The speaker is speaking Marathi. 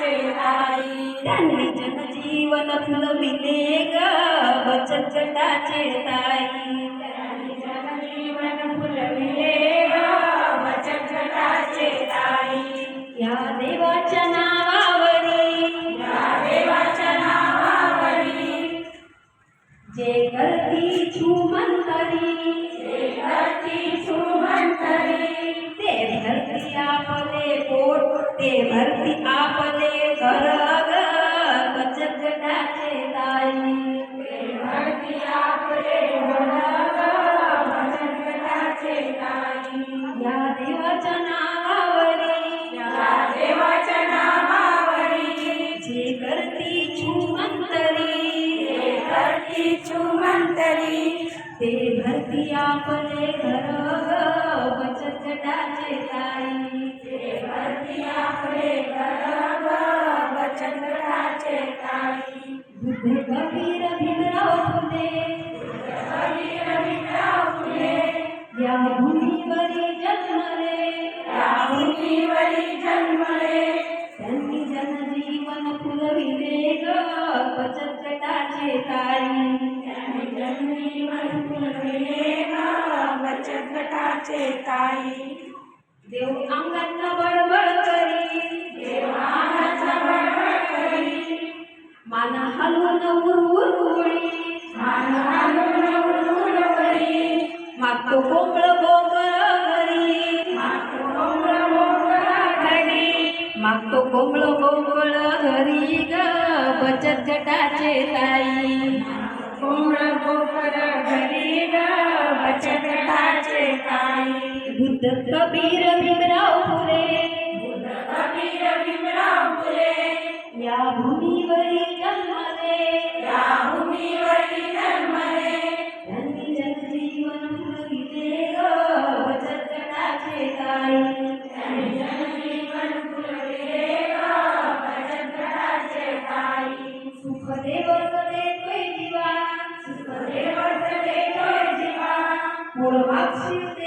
गटाचे ताई त्यांनी जनजीवन फुलविले ग बचत गटाचे ताई त्यांनी जनजीवन फुलविले ग बचत गटाचे ताई या देवाच्या नावावरी जे करती छुमंतरी ते भरती आपले पोट ते भरती आपले घर ग बचत गटाचे ताई या देवाच्या नावावरी जे करती छुमंतरी ते भरती आपले घर ग बचत गटाचे ताई बुद्ध कबीर भीमराव फुले या भूमीवरी जन्मले त्यांनी जनजीवन फुलविले ग बचत गटाचे ताई देव अंगातला बडबड करी मान हलवून उरउरी मागतो कोंबळ बोंबळ घरी ग बचत गटाचे ताई बुद्ध कबीर भीमराव फुले या भूमीवरी जन्मले त्यांनी जनजीवन फुलविले ग बचत गटाचे ताई सुखदेव देतोय जीवा मोर मागशी